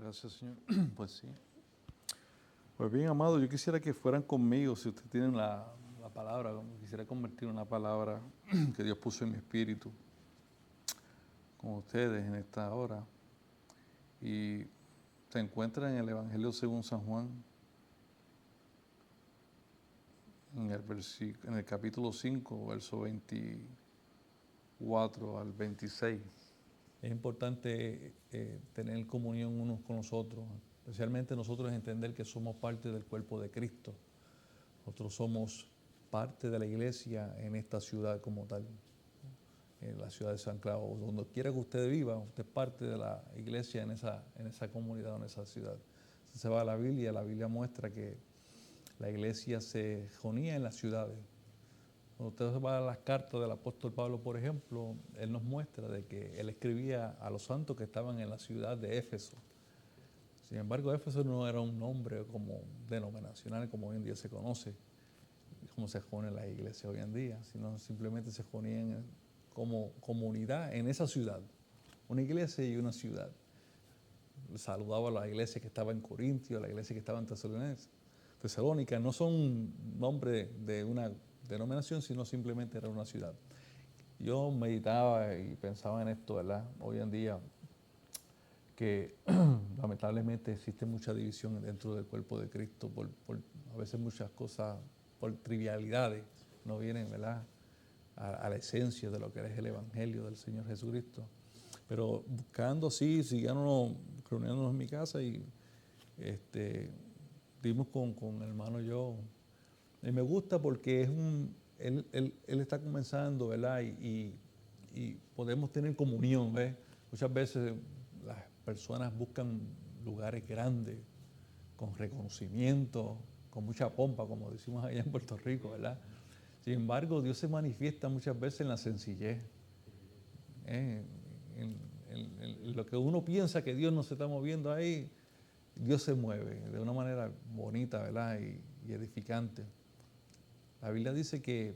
Gracias, Señor. Pues sí. Pues bien, amado, yo quisiera que fueran conmigo, si ustedes tienen la palabra, quisiera convertir una palabra que Dios puso en mi espíritu con ustedes en esta hora. Y se encuentra en el Evangelio según San Juan, en el capítulo 5, verso 24 al 26. Es importante tener comunión unos con los otros, especialmente nosotros entender que somos parte del cuerpo de Cristo. Nosotros somos parte de la iglesia en esta ciudad como tal, en la ciudad de San Clau. Donde quiera que usted viva, usted es parte de la iglesia en esa comunidad, en esa ciudad. Si se va a la Biblia muestra que la iglesia se reunía en las ciudades. Cuando usted va a las cartas del apóstol Pablo, por ejemplo, él nos muestra de que él escribía a los santos que estaban en la ciudad de Éfeso. Sin embargo, Éfeso no era un nombre como denominacional, como hoy en día se conoce, como se reúnen las iglesias hoy en día, sino simplemente se reunían como comunidad en esa ciudad, una iglesia y una ciudad. Saludaba a la iglesia que estaba en Corintio, a la iglesia que estaba en Tesalónica, no son nombres de una denominación, sino simplemente era una ciudad. Yo meditaba y pensaba en esto, ¿verdad? Hoy en día, que lamentablemente existe mucha división dentro del cuerpo de Cristo, por a veces muchas cosas, por trivialidades, no vienen, ¿verdad?, a la esencia de lo que es el Evangelio del Señor Jesucristo. Pero buscando así, siguiéndonos, reuniéndonos en mi casa y dimos con el hermano yo. Y me gusta porque es él está comenzando, ¿verdad? Y podemos tener comunión, ¿ves? Muchas veces las personas buscan lugares grandes, con reconocimiento, con mucha pompa, como decimos allá en Puerto Rico, ¿verdad? Sin embargo, Dios se manifiesta muchas veces en la sencillez. En lo que uno piensa que Dios no se está moviendo ahí, Dios se mueve de una manera bonita, ¿verdad? Y edificante. La Biblia dice que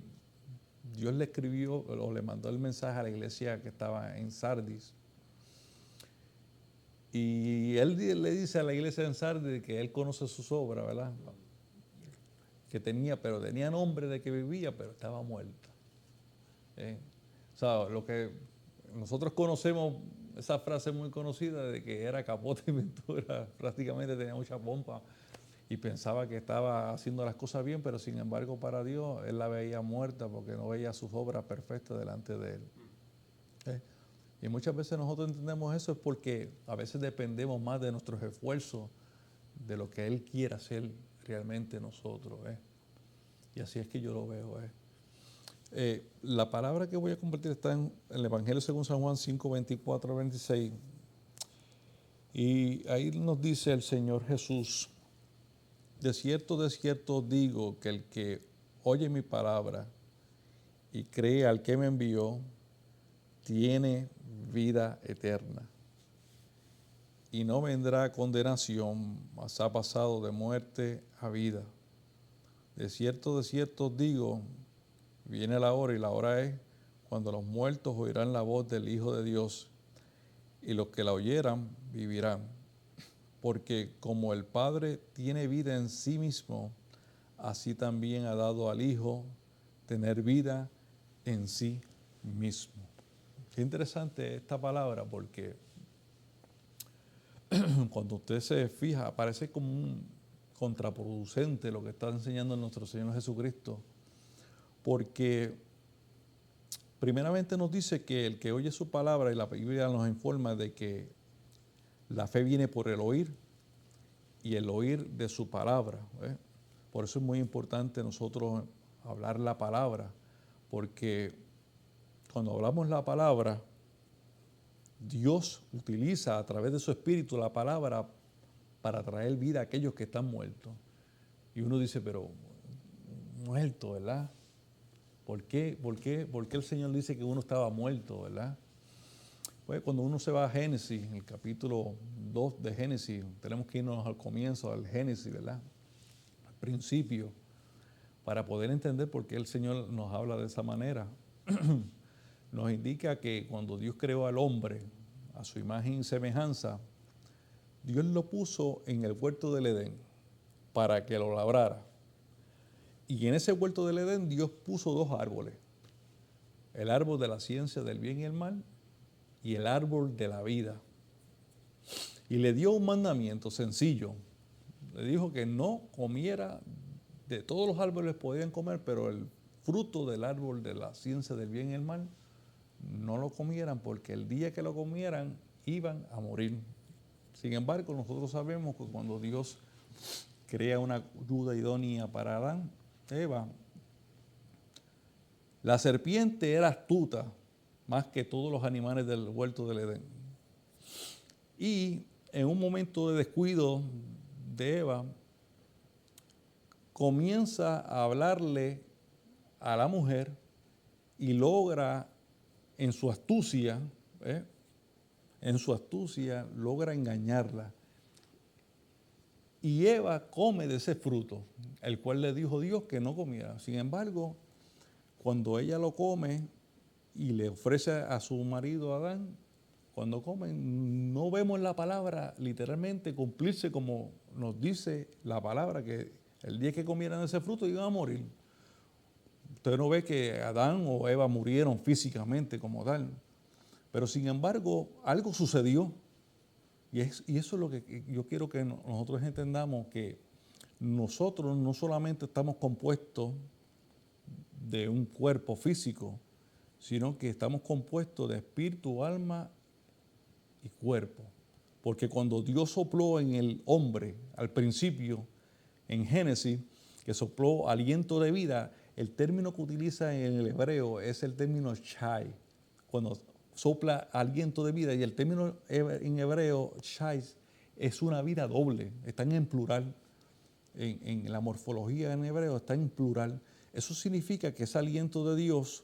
Dios le escribió o le mandó el mensaje a la iglesia que estaba en Sardis. Y él le dice a la iglesia en Sardis que él conoce sus obras, ¿verdad? Pero tenía nombre de que vivía, pero estaba muerta. O sea, lo que nosotros conocemos, esa frase muy conocida de que era capote y pintura, prácticamente tenía mucha pompa y pensaba que estaba haciendo las cosas bien, pero sin embargo para Dios él la veía muerta porque no veía sus obras perfectas delante de él. Y muchas veces nosotros entendemos eso es porque a veces dependemos más de nuestros esfuerzos de lo que Él quiere hacer realmente nosotros. Y así es que yo lo veo. La palabra que voy a compartir está en el Evangelio según San Juan 5, 24 26. Y ahí nos dice el Señor Jesús: de cierto os digo que el que oye mi palabra y cree al que me envió, tiene vida eterna y no vendrá a condenación, mas ha pasado de muerte a vida. De cierto os digo, viene la hora, y la hora es cuando los muertos oirán la voz del Hijo de Dios, y los que la oyeran vivirán. Porque como el Padre tiene vida en sí mismo, así también ha dado al Hijo tener vida en sí mismo. Qué interesante esta palabra, porque cuando usted se fija, parece como un contraproducente lo que está enseñando nuestro Señor Jesucristo, porque primeramente nos dice que el que oye su palabra, y la Biblia nos informa de que la fe viene por el oír y el oír de su palabra. Por eso es muy importante nosotros hablar la palabra, porque cuando hablamos la palabra, Dios utiliza a través de su Espíritu la palabra para traer vida a aquellos que están muertos. Y uno dice, pero muerto, ¿verdad? ¿Por qué el Señor dice que uno estaba muerto, verdad? Pues cuando uno se va a Génesis, en el capítulo 2 de Génesis, tenemos que irnos al comienzo, al Génesis, ¿verdad? Al principio, para poder entender por qué el Señor nos habla de esa manera. Nos indica que cuando Dios creó al hombre a su imagen y semejanza, Dios lo puso en el huerto del Edén para que lo labrara. Y en ese huerto del Edén Dios puso dos árboles. El árbol de la ciencia del bien y el mal y el árbol de la vida. Y le dio un mandamiento sencillo. Le dijo que no comiera, de todos los árboles podían comer, pero el fruto del árbol de la ciencia del bien y el mal no lo comieran, porque el día que lo comieran iban a morir. Sin embargo, nosotros sabemos que cuando Dios crea una ayuda idónea para Adán, Eva, la serpiente era astuta más que todos los animales del huerto del Edén. Y en un momento de descuido de Eva, comienza a hablarle a la mujer y logra en su astucia, logra engañarla. Y Eva come de ese fruto, el cual le dijo Dios que no comiera. Sin embargo, cuando ella lo come y le ofrece a su marido Adán, cuando comen, no vemos la palabra literalmente cumplirse como nos dice la palabra, que el día que comieran ese fruto iban a morir. Usted no ve que Adán o Eva murieron físicamente como tal, pero sin embargo algo sucedió. Y eso es lo que yo quiero que nosotros entendamos, que nosotros no solamente estamos compuestos de un cuerpo físico, sino que estamos compuestos de espíritu, alma y cuerpo. Porque cuando Dios sopló en el hombre al principio, en Génesis, que sopló aliento de vida, el término que utiliza en el hebreo es el término shai. Cuando sopla aliento de vida, y el término en hebreo shai es una vida doble, están en plural. En la morfología en hebreo está en plural. Eso significa que ese aliento de Dios,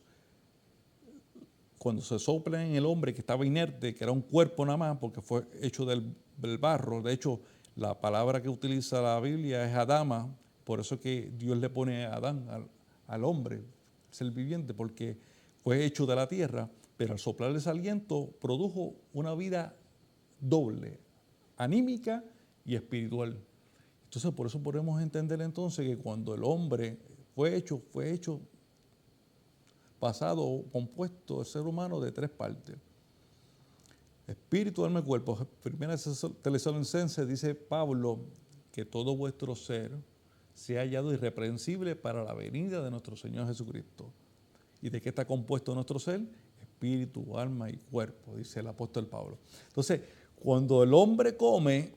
cuando se sopla en el hombre que estaba inerte, que era un cuerpo nada más, porque fue hecho del barro. De hecho, la palabra que utiliza la Biblia es Adama, por eso que Dios le pone a Adán, al hombre, ser viviente, porque fue hecho de la tierra, pero al soplar ese aliento produjo una vida doble, anímica y espiritual. Entonces, por eso podemos entender entonces que cuando el hombre fue hecho basado o compuesto el ser humano de tres partes: espíritu, alma y cuerpo. Primera Tesalonicenses dice Pablo que todo vuestro ser sea hallado irreprensible para la venida de nuestro Señor Jesucristo. ¿Y de qué está compuesto nuestro ser? Espíritu, alma y cuerpo, dice el apóstol Pablo. Entonces, cuando el hombre come,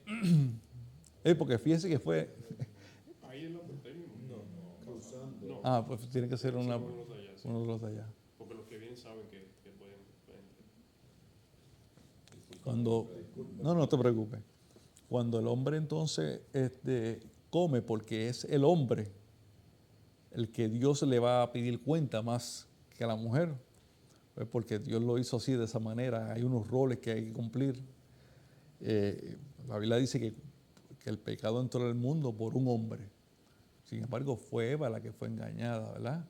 porque fíjense que fue... Ahí es lo que tengo. No. Ah, pues tiene que ser Uno uno de allá, sí. de los de allá. Porque los que vienen saben que pueden. No te preocupes. Cuando el hombre entonces come, porque es el hombre el que Dios le va a pedir cuenta más que a la mujer, pues porque Dios lo hizo así, de esa manera. Hay unos roles que hay que cumplir. La Biblia dice que el pecado entró al mundo por un hombre. Sin embargo, fue Eva la que fue engañada, ¿verdad?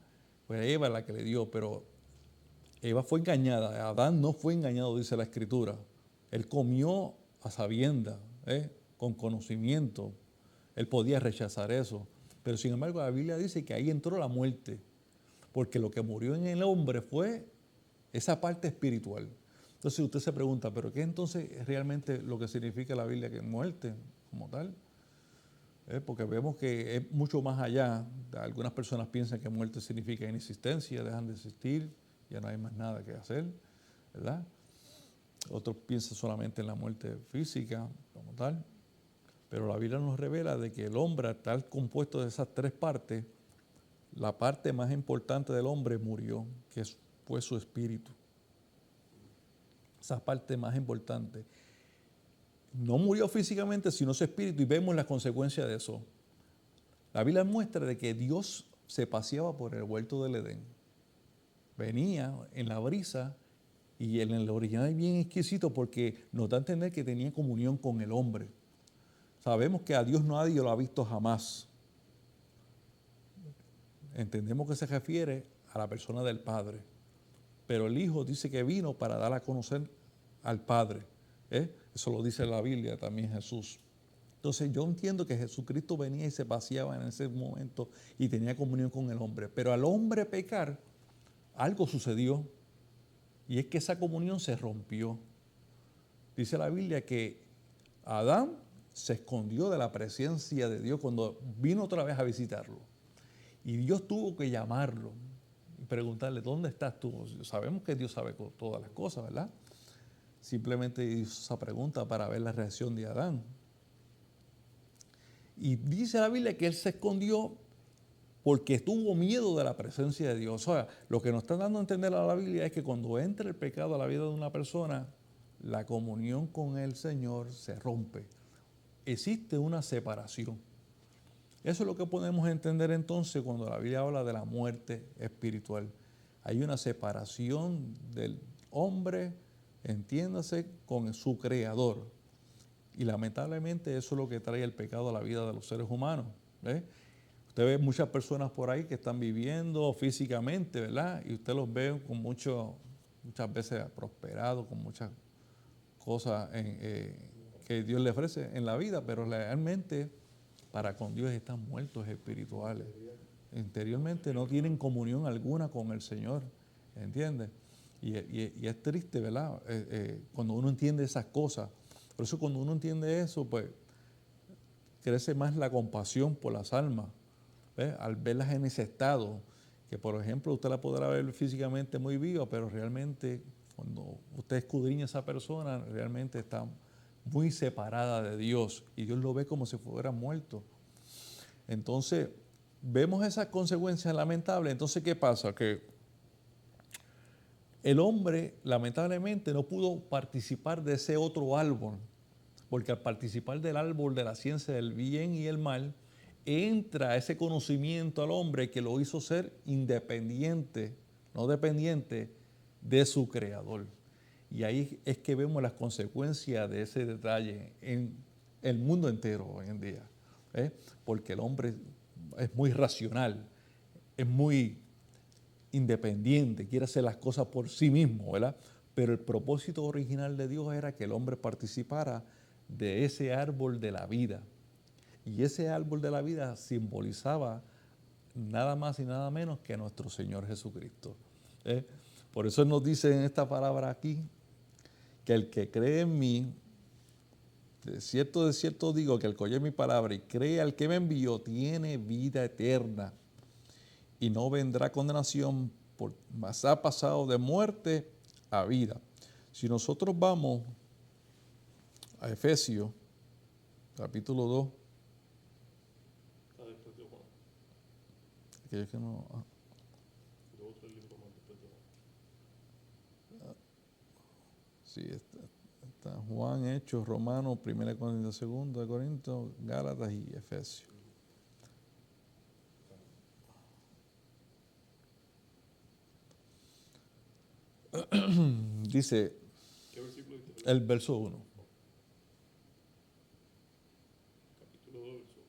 Fue Eva la que le dio, pero Eva fue engañada. Adán no fue engañado, dice la Escritura. Él comió a sabiendas, con conocimiento. Él podía rechazar eso. Pero sin embargo, la Biblia dice que ahí entró la muerte, porque lo que murió en el hombre fue esa parte espiritual. Entonces usted se pregunta, ¿pero qué entonces es realmente lo que significa la Biblia que es muerte como tal? Porque vemos que es mucho más allá. Algunas personas piensan que muerte significa inexistencia, dejan de existir, ya no hay más nada que hacer, ¿verdad? Otros piensan solamente en la muerte física como tal. Pero la Biblia nos revela de que el hombre, al estar compuesto de esas tres partes, la parte más importante del hombre murió, que fue su espíritu. Esa parte más importante. No murió físicamente, sino su espíritu, y vemos las consecuencias de eso. La Biblia muestra de que Dios se paseaba por el huerto del Edén. Venía en la brisa, y en el original es bien exquisito porque nos da a entender que tenía comunión con el hombre. Sabemos que a Dios nadie lo ha visto jamás. Entendemos que se refiere a la persona del Padre. Pero el Hijo dice que vino para dar a conocer al Padre. Eso lo dice la Biblia también Jesús. Entonces yo entiendo que Jesucristo venía y se paseaba en ese momento y tenía comunión con el hombre. Pero al hombre pecar, algo sucedió. Y es que esa comunión se rompió. Dice la Biblia que Adán se escondió de la presencia de Dios cuando vino otra vez a visitarlo. Y Dios tuvo que llamarlo y preguntarle, ¿dónde estás tú? Sabemos que Dios sabe todas las cosas, ¿verdad? Simplemente hizo esa pregunta para ver la reacción de Adán. Y dice la Biblia que él se escondió porque tuvo miedo de la presencia de Dios. O sea, lo que nos está dando a entender a la Biblia es que cuando entra el pecado a la vida de una persona, la comunión con el Señor se rompe. Existe una separación. Eso es lo que podemos entender entonces cuando la Biblia habla de la muerte espiritual. Hay una separación del hombre, entiéndase, con su creador. Y lamentablemente eso es lo que trae el pecado a la vida de los seres humanos. Usted ve muchas personas por ahí que están viviendo físicamente, ¿verdad? Y usted los ve con muchas veces prosperados, con muchas cosas que Dios le ofrece en la vida, pero realmente para con Dios están muertos espirituales. Interiormente no tienen comunión alguna con el Señor, ¿entiendes? Y es triste, ¿verdad? Cuando uno entiende esas cosas. Por eso cuando uno entiende eso, pues crece más la compasión por las almas, ¿ves? Al verlas en ese estado, que por ejemplo usted la podrá ver físicamente muy viva, pero realmente cuando usted escudriña a esa persona, realmente está muy separada de Dios y Dios lo ve como si fuera muerto. Entonces, vemos esas consecuencias lamentables. Entonces, ¿qué pasa? Que el hombre lamentablemente no pudo participar de ese otro árbol, porque al participar del árbol de la ciencia del bien y el mal, entra ese conocimiento al hombre que lo hizo ser independiente, no dependiente de su creador. Y ahí es que vemos las consecuencias de ese detalle en el mundo entero hoy en día. Porque el hombre es muy racional, es muy independiente, quiere hacer las cosas por sí mismo, ¿verdad? Pero el propósito original de Dios era que el hombre participara de ese árbol de la vida. Y ese árbol de la vida simbolizaba nada más y nada menos que a nuestro Señor Jesucristo. Por eso Él nos dice en esta palabra aquí, que el que cree en mí, de cierto digo que el que oye mi palabra y cree al que me envió, tiene vida eterna y no vendrá condenación, mas ha pasado de muerte a vida. Si nosotros vamos a Efesios, capítulo 2, aquellos que no... Sí, está Juan, Hechos, Romanos, 1 Corintios, 2 Corintios, Gálatas y Efesios. Dice el verso 1. Capítulo 2, verso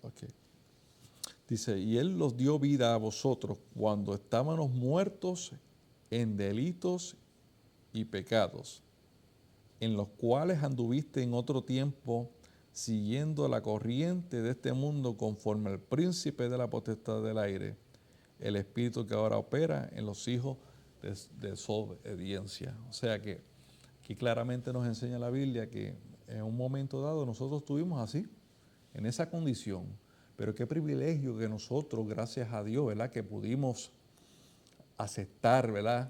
1. Okay. Dice, y Él los dio vida a vosotros cuando estábamos muertos en delitos y pecados, en los cuales anduviste en otro tiempo siguiendo la corriente de este mundo conforme al príncipe de la potestad del aire, el espíritu que ahora opera en los hijos de desobediencia. O sea que claramente nos enseña la Biblia que en un momento dado nosotros estuvimos así, en esa condición. Pero qué privilegio que nosotros, gracias a Dios, ¿verdad?, que pudimos aceptar, ¿verdad?,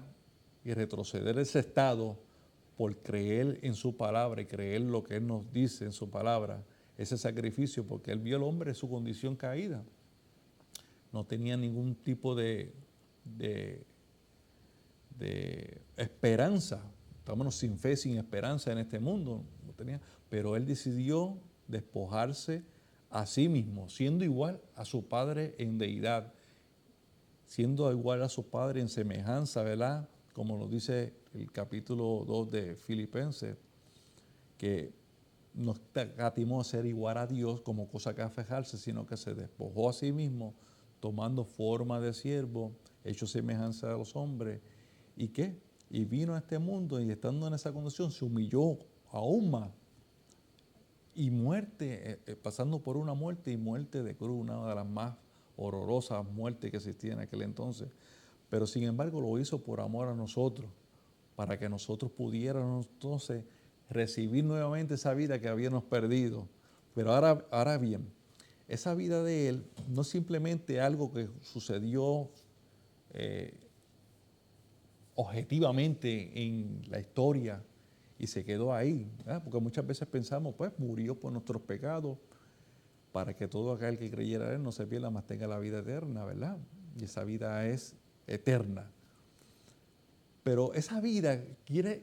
y retroceder ese estado por creer en su palabra y creer lo que Él nos dice en su palabra, ese sacrificio, porque Él vio al hombre en su condición caída. No tenía ningún tipo de esperanza. Estábamos sin fe, sin esperanza en este mundo. No tenía, pero Él decidió despojarse a sí mismo, siendo igual a su Padre en deidad, siendo igual a su Padre en semejanza, ¿verdad? Como nos dice el capítulo 2 de Filipenses, que no catimó a ser igual a Dios como cosa que afejarse, sino que se despojó a sí mismo, tomando forma de siervo, hecho semejanza a los hombres. ¿Y qué? y vino a este mundo y estando en esa condición se humilló aún más. Y muerte, pasando por una muerte y muerte de cruz, una de las más horrorosas muertes que existía en aquel entonces. Pero sin embargo lo hizo por amor a nosotros, para que nosotros pudiéramos entonces recibir nuevamente esa vida que habíamos perdido. Pero ahora bien, esa vida de Él no es simplemente algo que sucedió objetivamente en la historia y se quedó ahí, ¿verdad? Porque muchas veces pensamos, pues murió por nuestros pecados para que todo aquel que creyera en Él no se pierda, mas tenga la vida eterna, ¿verdad? Y esa vida es eterna. Pero esa vida quiere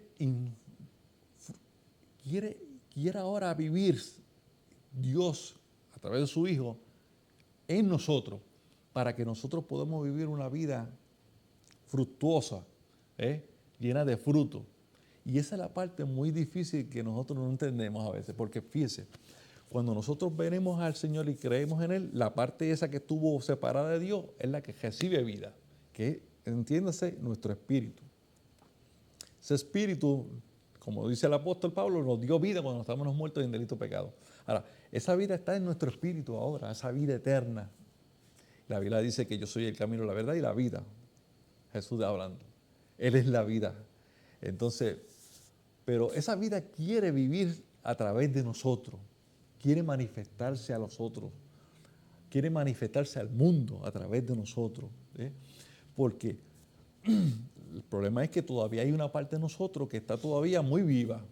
ahora vivir Dios a través de su Hijo en nosotros, para que nosotros podamos vivir una vida fructuosa, llena de fruto. Y esa es la parte muy difícil que nosotros no entendemos a veces, porque fíjese, cuando nosotros venimos al Señor y creemos en Él, la parte esa que estuvo separada de Dios es la que recibe vida, que entiéndase nuestro espíritu. Ese espíritu, como dice el apóstol Pablo, nos dio vida cuando estábamos muertos en delito pecado. Ahora, esa vida está en nuestro espíritu ahora, esa vida eterna. La Biblia dice que yo soy el camino, la verdad y la vida. Jesús hablando. Él es la vida. Entonces, pero esa vida quiere vivir a través de nosotros, quiere manifestarse a los otros, quiere manifestarse al mundo a través de nosotros. Porque el problema es que todavía hay una parte de nosotros que está todavía muy viva.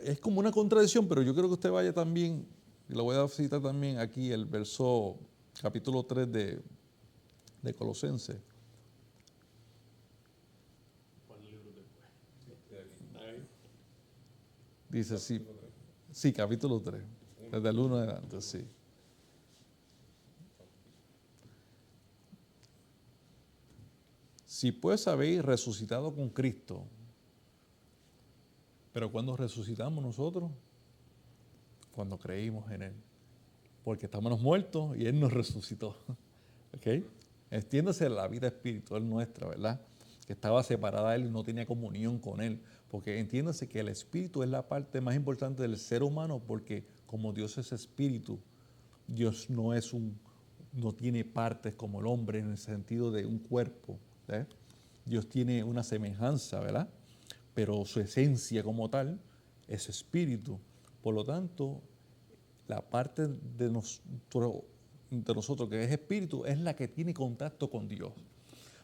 Es como una contradicción, pero yo quiero que usted vaya también, y lo voy a citar también aquí, el verso capítulo 3 de Colosenses. ¿Cuál libro después? Dice así, sí, capítulo 3, desde el 1 adelante, sí. Si pues habéis resucitado con Cristo, pero ¿cuándo resucitamos nosotros? Cuando creímos en Él, porque estábamos muertos y Él nos resucitó. ¿Ok? Entiéndase la vida espiritual nuestra, ¿verdad? Que estaba separada de Él y no tenía comunión con Él. Porque entiéndase que el espíritu es la parte más importante del ser humano, porque como Dios es espíritu, Dios no tiene partes como el hombre en el sentido de un cuerpo. Dios tiene una semejanza, ¿verdad? Pero su esencia como tal es espíritu. Por lo tanto, la parte de nosotros que es espíritu es la que tiene contacto con Dios.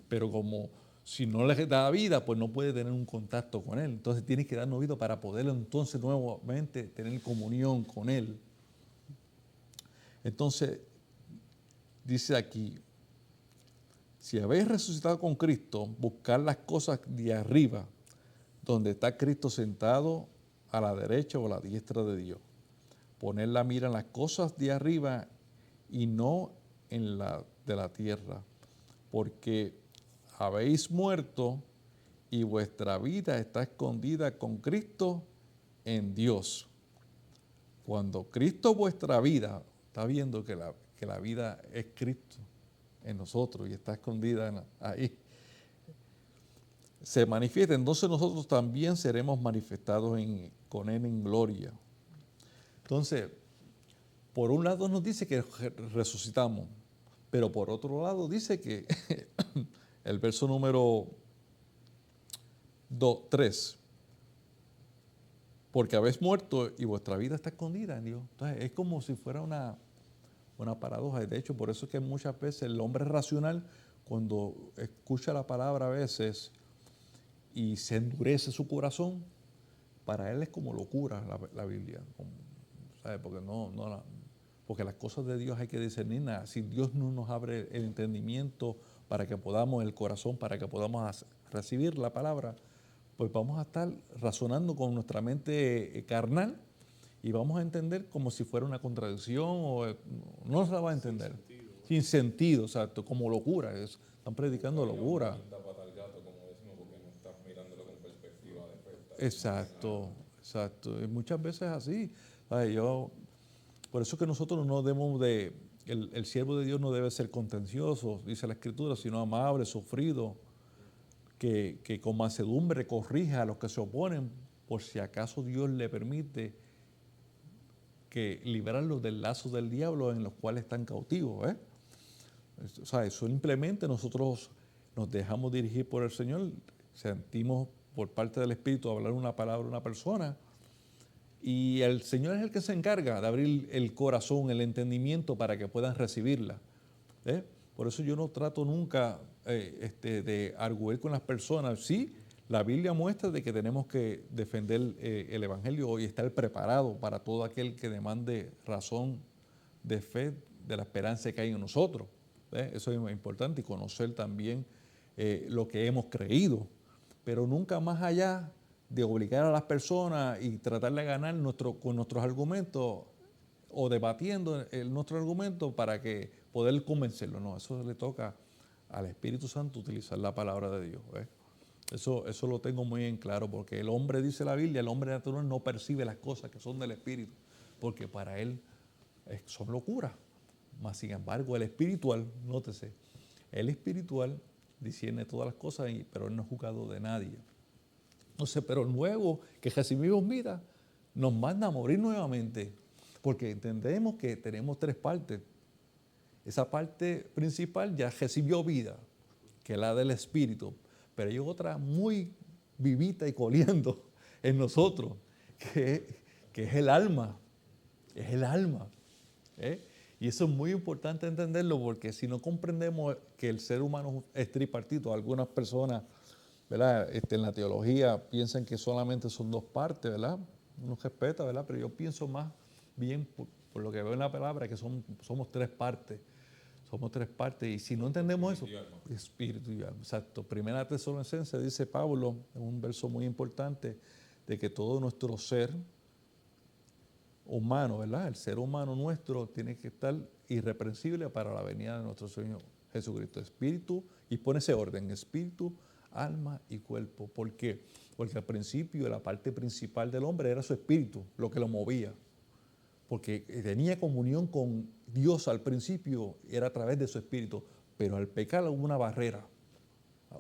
Pero como si no le da vida, pues no puede tener un contacto con Él. Entonces tiene que darnos vida para poder entonces nuevamente tener comunión con Él. Entonces, dice aquí, si habéis resucitado con Cristo, buscad las cosas de arriba, donde está Cristo sentado a la derecha o a la diestra de Dios. Poner la mira en las cosas de arriba y no en la de la tierra, porque habéis muerto y vuestra vida está escondida con Cristo en Dios. Cuando Cristo vuestra vida, está viendo que la vida es Cristo en nosotros y está escondida ahí, se manifiesta, entonces nosotros también seremos manifestados con Él en gloria. Entonces, por un lado nos dice que resucitamos, pero por otro lado dice que el verso número 3, porque habéis muerto y vuestra vida está escondida en Dios. Entonces es como si fuera una paradoja. De hecho, por eso es que muchas veces el hombre racional, cuando escucha la palabra a veces y se endurece su corazón, para él es como locura la Biblia. ¿Sabe? Porque las cosas de Dios hay que discernirlas. Si Dios no nos abre el entendimiento para que podamos, el corazón, para que podamos recibir la palabra, pues vamos a estar razonando con nuestra mente carnal y vamos a entender como si fuera una contradicción o no se la va a entender. Sin sentido, exacto, como locura. Están predicando locura. Exacto, exacto. Y muchas veces así. Por eso es que nosotros no debemos el siervo de Dios no debe ser contencioso, dice la Escritura, sino amable, sufrido, que con mansedumbre corrija a los que se oponen, por si acaso Dios le permite que liberarlos del lazo del diablo en los cuales están cautivos. O sea, simplemente nosotros nos dejamos dirigir por el Señor, sentimos por parte del Espíritu hablar una palabra a una persona, y el Señor es el que se encarga de abrir el corazón, el entendimiento para que puedan recibirla. Por eso yo no trato nunca de arguir con las personas. Sí, la Biblia muestra de que tenemos que defender el Evangelio y estar preparado para todo aquel que demande razón de fe de la esperanza que hay en nosotros. Eso es muy importante, y conocer también lo que hemos creído, pero nunca más allá de obligar a las personas y tratar de ganar con nuestros argumentos o debatiendo nuestro argumento para que poder convencerlo. No, eso le toca al Espíritu Santo utilizar la palabra de Dios. Eso lo tengo muy en claro, porque el hombre, dice la Biblia, el hombre natural no percibe las cosas que son del Espíritu, porque para él son locuras. Mas, sin embargo, el espiritual, nótese, el espiritual discierne todas las cosas, pero él no es juzgado de nadie. Entonces, pero luego que recibimos vida, nos manda a morir nuevamente, porque entendemos que tenemos tres partes. Esa parte principal ya recibió vida, que es la del espíritu, pero hay otra muy vivita y coliendo en nosotros, que es el alma. Es el alma. Y eso es muy importante entenderlo, porque si no comprendemos que el ser humano es tripartito, algunas personas, ¿verdad?, en la teología piensan que solamente son dos partes, ¿verdad? Uno respeta, ¿verdad? Pero yo pienso más bien, por lo que veo en la palabra, que somos tres partes. Somos tres partes, y si no entendemos eso, espíritu y alma. Exacto. Primera Tesalonicenses dice Pablo, en un verso muy importante, de que todo nuestro ser humano, ¿verdad? El ser humano nuestro tiene que estar irreprensible para la venida de nuestro Señor Jesucristo. Espíritu, y pone ese orden, espíritu, alma y cuerpo. ¿Por qué? Porque al principio la parte principal del hombre era su espíritu, lo que lo movía. Porque tenía comunión con Dios al principio, era a través de su espíritu, pero al pecar hubo una barrera,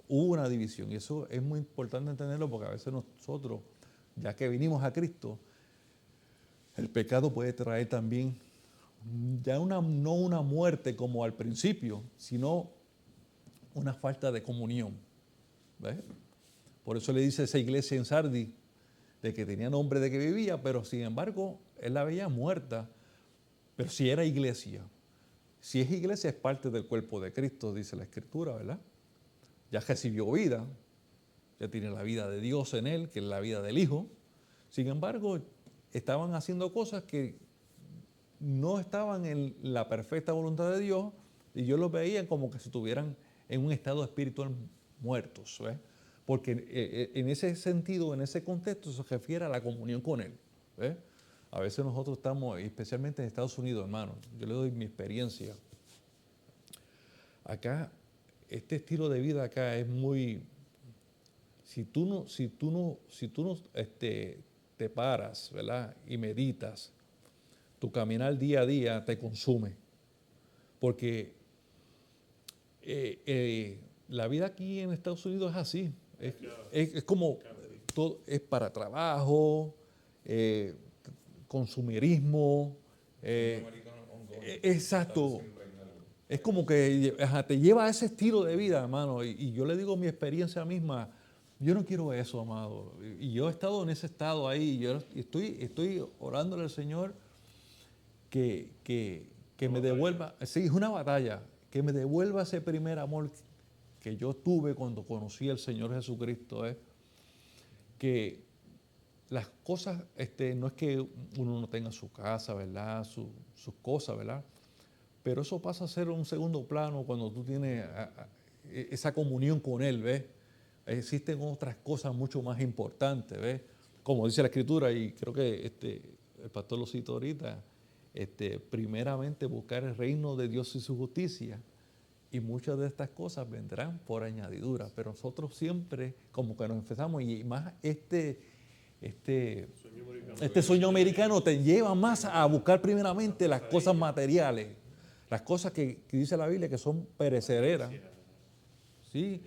hubo una división, y eso es muy importante entenderlo, porque a veces nosotros, ya que vinimos a Cristo, el pecado puede traer también ya no una muerte como al principio, sino una falta de comunión. ¿Ves? Por eso le dice a esa iglesia en Sardis de que tenía nombre de que vivía, pero sin embargo él la veía muerta. Pero si era iglesia, si es iglesia, es parte del cuerpo de Cristo, dice la Escritura, ¿verdad? Ya recibió vida, ya tiene la vida de Dios en él, que es la vida del Hijo. Sin embargo, estaban haciendo cosas que no estaban en la perfecta voluntad de Dios, y yo los veía como que si estuvieran en un estado espiritual muertos, ¿ves? Porque en ese sentido, en ese contexto, se refiere a la comunión con Él, ¿ves? A veces nosotros estamos, especialmente en Estados Unidos, hermano, yo le doy mi experiencia. Acá, este estilo de vida acá es muy... Si tú no te paras, ¿verdad?, y meditas, tu caminar día a día te consume. Porque la vida aquí en Estados Unidos es así. Es como, todo es para trabajo, consumerismo. Exacto. Es como que te lleva a ese estilo de vida, hermano. Y yo le digo mi experiencia misma, yo no quiero eso, amado. Y yo he estado en ese estado ahí. Yo estoy orándole al Señor que me devuelva. Sí, es una batalla. Que me devuelva ese primer amor que yo tuve cuando conocí al Señor Jesucristo. Que las cosas, no es que uno no tenga su casa, ¿verdad?, sus cosas, ¿verdad?, pero eso pasa a ser un segundo plano cuando tú tienes esa comunión con Él, ¿ves? Existen otras cosas mucho más importantes, ¿ves? Como dice la Escritura, y creo que el pastor lo citó ahorita, primeramente buscar el reino de Dios y su justicia, y muchas de estas cosas vendrán por añadidura. Pero nosotros siempre como que nos empezamos, y más este sueño americano te lleva más a buscar primeramente las cosas materiales, las cosas que dice la Biblia que son perecederas. ¿Sí?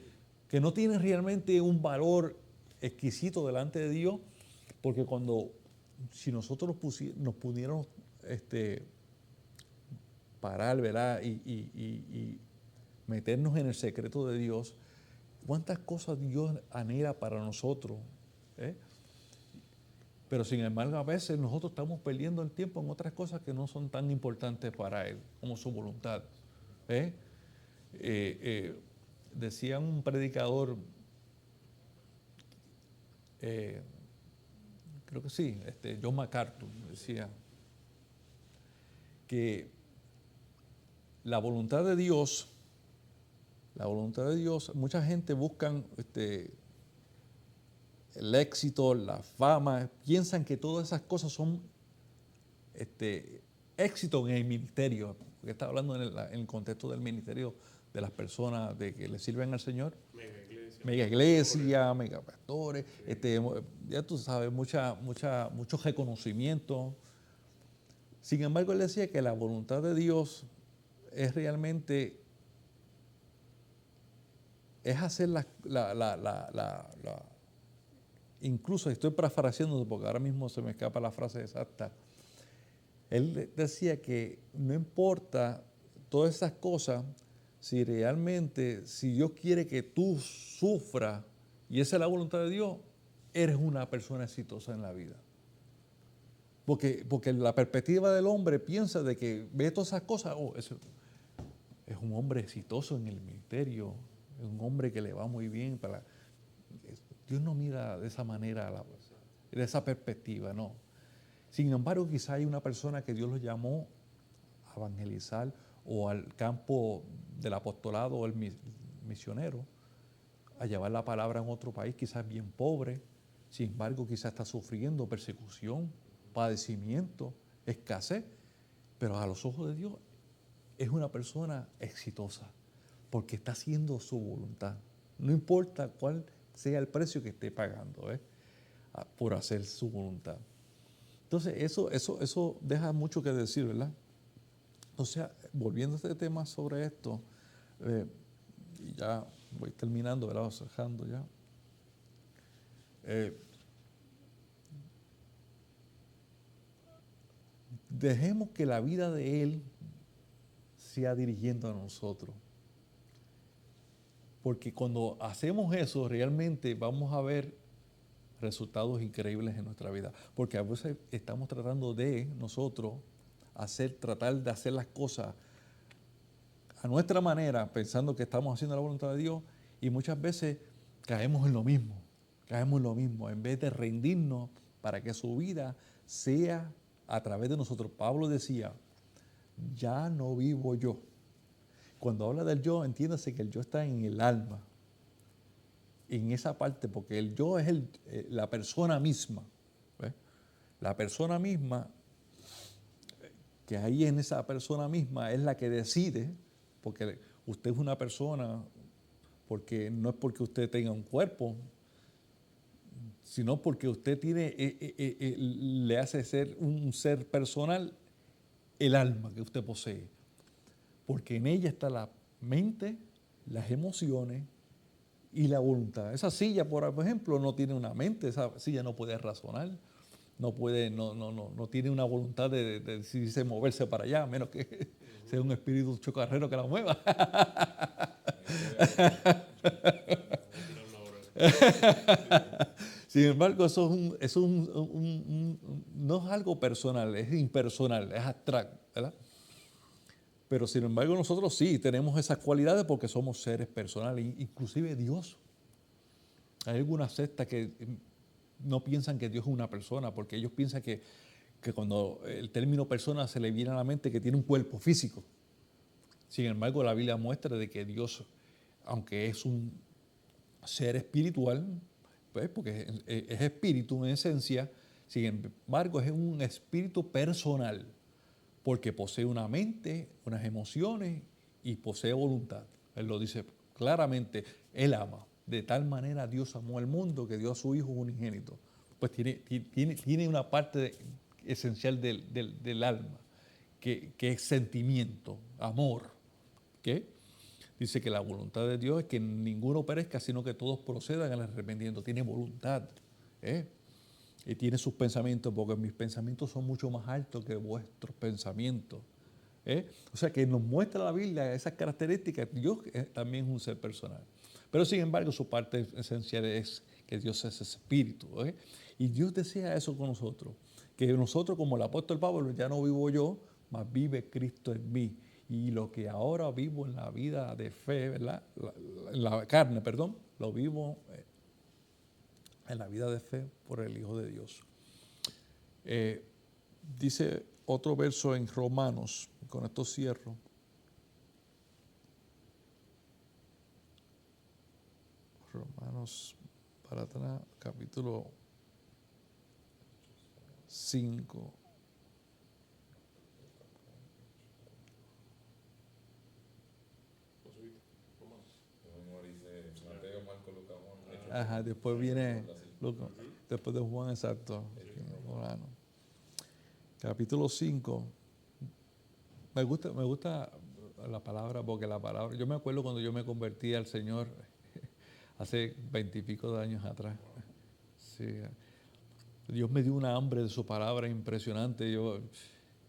que no tienen realmente un valor exquisito delante de Dios, porque si nosotros nos pudiéramos parar, ¿verdad? Y meternos en el secreto de Dios, cuántas cosas Dios anhela para nosotros, ¿eh? Pero sin embargo, a veces nosotros estamos perdiendo el tiempo en otras cosas que no son tan importantes para Él, como su voluntad, ¿eh? Decía un predicador, creo que sí, John MacArthur, decía que la voluntad de Dios, mucha gente buscan el éxito, la fama, piensan que todas esas cosas son éxito en el ministerio, porque está hablando en el contexto del ministerio de las personas de que le sirven al Señor. Mega iglesia, mega pastores, ya tú sabes, mucho reconocimiento. Sin embargo, él decía que la voluntad de Dios es realmente hacer incluso estoy parafraseando porque ahora mismo se me escapa la frase exacta. Él decía que no importa todas esas cosas, si realmente, si Dios quiere que tú sufras, y esa es la voluntad de Dios, eres una persona exitosa en la vida. Porque la perspectiva del hombre piensa de que ve todas esas cosas, es un hombre exitoso en el ministerio, es un hombre que le va muy bien. Dios no mira de esa manera, de esa perspectiva, no. Sin embargo, quizá hay una persona que Dios lo llamó a evangelizar o al campo del apostolado o el misionero, a llevar la palabra en otro país, quizás bien pobre, sin embargo, quizás está sufriendo persecución, padecimiento, escasez, pero a los ojos de Dios es una persona exitosa, porque está haciendo su voluntad. No importa cuál sea el precio que esté pagando, por hacer su voluntad. Entonces, eso deja mucho que decir, ¿verdad? O sea, volviendo a este tema sobre esto, y ya voy terminando, ¿verdad? Cerrando ya. Dejemos que la vida de Él sea dirigiendo a nosotros. Porque cuando hacemos eso, realmente vamos a ver resultados increíbles en nuestra vida. Porque a veces estamos tratando de nosotros tratar de hacer las cosas a nuestra manera, pensando que estamos haciendo la voluntad de Dios, y muchas veces caemos en lo mismo, en vez de rendirnos para que su vida sea a través de nosotros. Pablo decía, ya no vivo yo. Cuando habla del yo, entiéndase que el yo está en el alma, en esa parte, porque el yo es la persona misma. ¿Ves? La persona misma, que ahí en esa persona misma es la que decide, porque usted es una persona, porque no es porque usted tenga un cuerpo, sino porque usted le hace ser un ser personal el alma que usted posee. Porque en ella está la mente, las emociones y la voluntad. Esa silla, por ejemplo, no tiene una mente, esa silla no puede razonar, no tiene una voluntad de decidirse moverse para allá, a menos que sea un espíritu chocarrero que la mueva. Sin embargo, no es algo personal, es impersonal, es abstracto, ¿verdad? Pero sin embargo nosotros sí tenemos esas cualidades porque somos seres personales, inclusive Dios. Hay algunas sectas que no piensan que Dios es una persona, porque ellos piensan que cuando el término persona se le viene a la mente que tiene un cuerpo físico. Sin embargo, la Biblia muestra de que Dios, aunque es un ser espiritual, pues, porque es espíritu en esencia, sin embargo es un espíritu personal, porque posee una mente, unas emociones y posee voluntad. Él lo dice claramente, Él ama. De tal manera Dios amó al mundo que dio a su Hijo unigénito. Pues tiene una parte esencial del alma, que es sentimiento, amor. ¿Okay? Dice que la voluntad de Dios es que ninguno perezca, sino que todos procedan al arrepentimiento. Tiene voluntad, ¿eh? Y tiene sus pensamientos, porque mis pensamientos son mucho más altos que vuestros pensamientos, ¿eh? O sea que nos muestra la Biblia esas características. Dios también es un ser personal. Pero sin embargo, su parte esencial es que Dios es espíritu, ¿eh? Y Dios desea eso con nosotros. Que nosotros, como el apóstol Pablo, ya no vivo yo, mas vive Cristo en mí. Y lo que ahora vivo en la vida de fe, ¿verdad? En la carne, perdón, lo vivo en la vida de fe por el Hijo de Dios. Dice otro verso en Romanos, con esto cierro. Romanos para atrás, capítulo 5. Ajá, después viene Lucas, después de Juan, exacto. Capítulo 5. Me gusta la palabra, porque la palabra, yo me acuerdo cuando yo me convertí al Señor hace 20 y pico de años atrás. Sí. Dios me dio una hambre de su palabra impresionante. Yo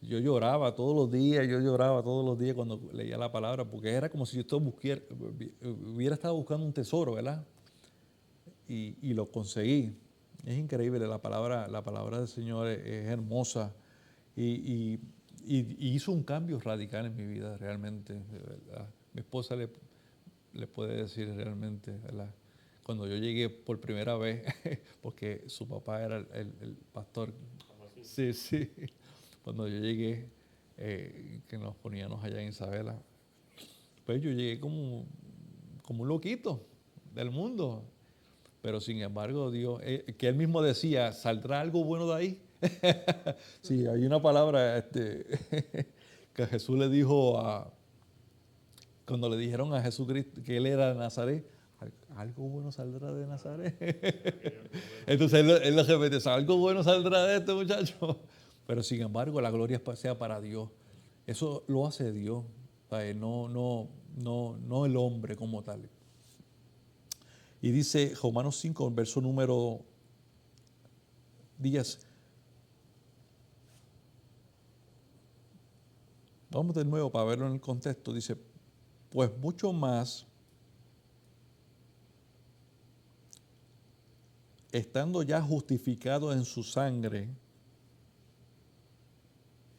lloraba todos los días, cuando leía la palabra, porque era como si yo hubiera estado buscando un tesoro, ¿verdad? Y lo conseguí. Es increíble, la palabra del Señor es hermosa y hizo un cambio radical en mi vida realmente, de verdad. Mi esposa le puede decir realmente, ¿verdad? Cuando yo llegué por primera vez, porque su papá era el pastor. Sí, sí. Cuando yo llegué, que nos poníamos allá en Isabela, pues yo llegué como un loquito del mundo. Pero sin embargo, Dios, que él mismo decía, ¿saldrá algo bueno de ahí? Sí, hay una palabra que Jesús le dijo cuando le dijeron a Jesucristo que él era de Nazaret, algo bueno saldrá de Nazaret. Entonces él lo repite, algo bueno saldrá de este muchacho. Pero sin embargo, la gloria sea para Dios. Eso lo hace Dios, no el hombre como tal. Y dice Romanos 5, verso número 10. Vamos de nuevo para verlo en el contexto. Dice, pues mucho más, estando ya justificados en su sangre,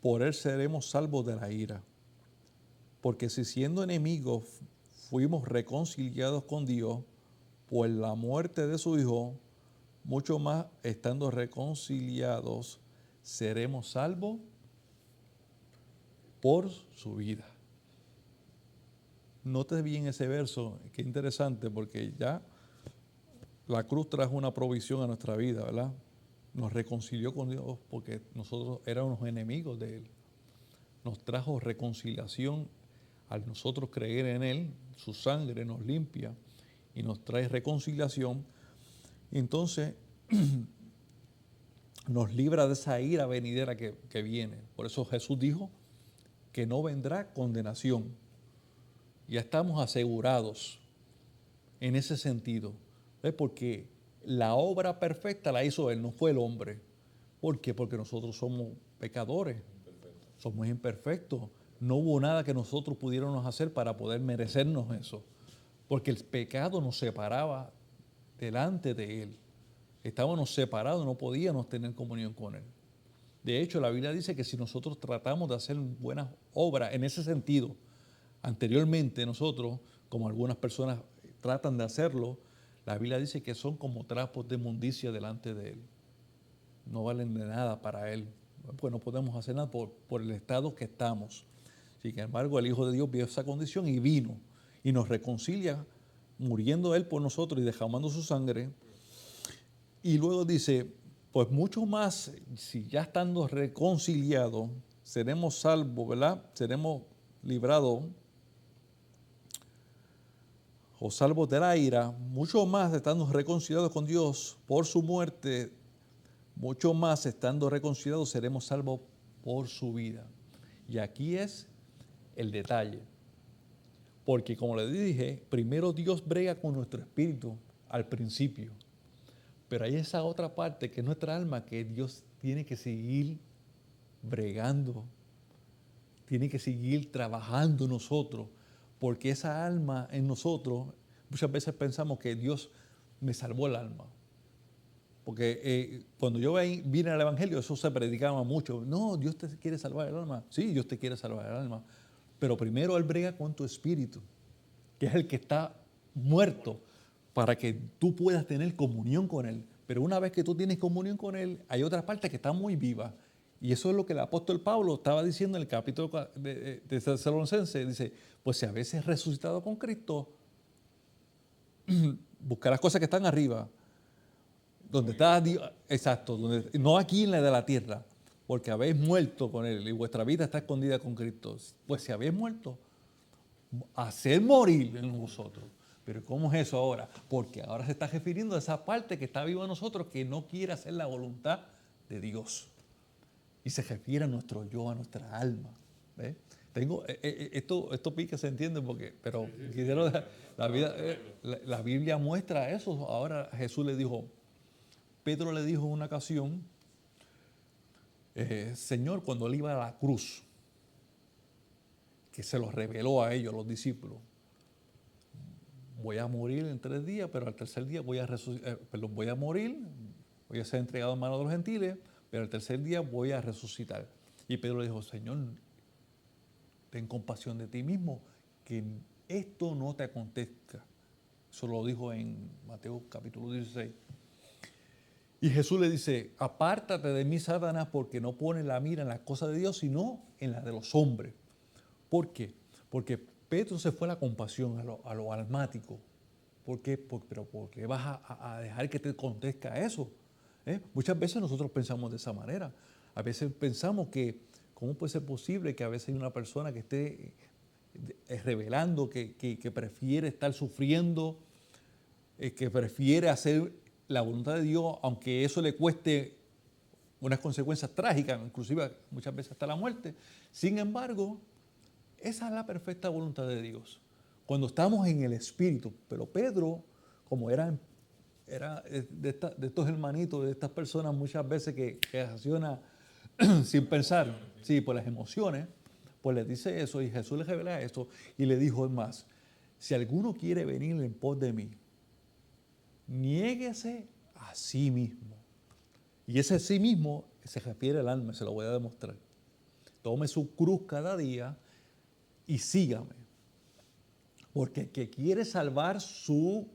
por él seremos salvos de la ira. Porque si siendo enemigos fuimos reconciliados con Dios por la muerte de su Hijo, mucho más estando reconciliados seremos salvos por su vida. Note bien ese verso, qué interesante, porque ya la cruz trajo una provisión a nuestra vida, ¿verdad? Nos reconcilió con Dios porque nosotros éramos enemigos de Él. Nos trajo reconciliación al nosotros creer en Él, su sangre nos limpia y nos trae reconciliación. Entonces, nos libra de esa ira venidera que viene. Por eso Jesús dijo que no vendrá condenación. Ya estamos asegurados en ese sentido. ¿Ves? Porque la obra perfecta la hizo Él, no fue el hombre. ¿Por qué? Porque nosotros somos pecadores, somos imperfectos. No hubo nada que nosotros pudiéramos hacer para poder merecernos eso. Porque el pecado nos separaba delante de Él. Estábamos separados, no podíamos tener comunión con Él. De hecho, la Biblia dice que si nosotros tratamos de hacer buenas obras en ese sentido, anteriormente nosotros, como algunas personas tratan de hacerlo, la Biblia dice que son como trapos de inmundicia delante de Él. No valen de nada para Él. Pues no podemos hacer nada por el estado que estamos. Sin embargo, el Hijo de Dios vio esa condición y vino y nos reconcilia, muriendo Él por nosotros y derramando su sangre. Y luego dice, pues mucho más, si ya estando reconciliados, seremos salvos, ¿verdad? Seremos librados o salvos de la ira, mucho más estando reconciliados con Dios por su muerte, mucho más estando reconciliados seremos salvos por su vida. Y aquí es el detalle. Porque como le dije, primero Dios brega con nuestro espíritu al principio. Pero hay esa otra parte que es nuestra alma que Dios tiene que seguir bregando, tiene que seguir trabajando en nosotros, porque esa alma en nosotros, muchas veces pensamos que Dios me salvó el alma. Porque cuando yo vine al Evangelio, eso se predicaba mucho. No, Dios te quiere salvar el alma. Sí, Dios te quiere salvar el alma. Pero primero Él brega con tu espíritu, que es el que está muerto, para que tú puedas tener comunión con Él. Pero una vez que tú tienes comunión con Él, hay otra parte que está muy viva. Y eso es lo que el apóstol Pablo estaba diciendo en el capítulo de Tesalonicenses. Dice, pues si habéis resucitado con Cristo, buscar las cosas que están arriba, donde está Dios, exacto, no aquí en la de la tierra, porque habéis muerto con Él y vuestra vida está escondida con Cristo. Pues si habéis muerto, hacer morir en vosotros. Pero ¿cómo es eso ahora? Porque ahora se está refiriendo a esa parte que está viva en nosotros que no quiere hacer la voluntad de Dios. Y se refiere a nuestro yo, a nuestra alma. ¿Ves? Esto pica, se entiende, pero la Biblia muestra eso. Ahora Jesús le dijo, Pedro le dijo en una ocasión, Señor, cuando él iba a la cruz, que se lo reveló a ellos, los discípulos, voy a morir en 3 días, pero al tercer día voy a morir, voy a ser entregado en manos de los gentiles, pero al tercer día voy a resucitar. Y Pedro le dijo, Señor, ten compasión de ti mismo, que esto no te acontezca. Eso lo dijo en Mateo capítulo 16. Y Jesús le dice, apártate de mí, Satanás, porque no pones la mira en las cosas de Dios, sino en las de los hombres. ¿Por qué? Porque Pedro se fue a la compasión, a lo almático. ¿Por qué? Pero ¿por qué vas a dejar que te acontezca eso? Muchas veces nosotros pensamos de esa manera. A veces pensamos que, ¿cómo puede ser posible que a veces hay una persona que esté revelando, que prefiere estar sufriendo, que prefiere hacer la voluntad de Dios, aunque eso le cueste unas consecuencias trágicas, inclusive muchas veces hasta la muerte? Sin embargo, esa es la perfecta voluntad de Dios. Cuando estamos en el Espíritu. Pero Pedro, como era de estos hermanitos, de estas personas muchas veces que reacciona sin pensar, sí, por las emociones, pues le dice eso y Jesús le revela eso y le dijo, es más, si alguno quiere venir en pos de mí, niéguese a sí mismo. Y ese sí mismo se refiere al alma, se lo voy a demostrar. Tome su cruz cada día y sígame. Porque el que quiere salvar su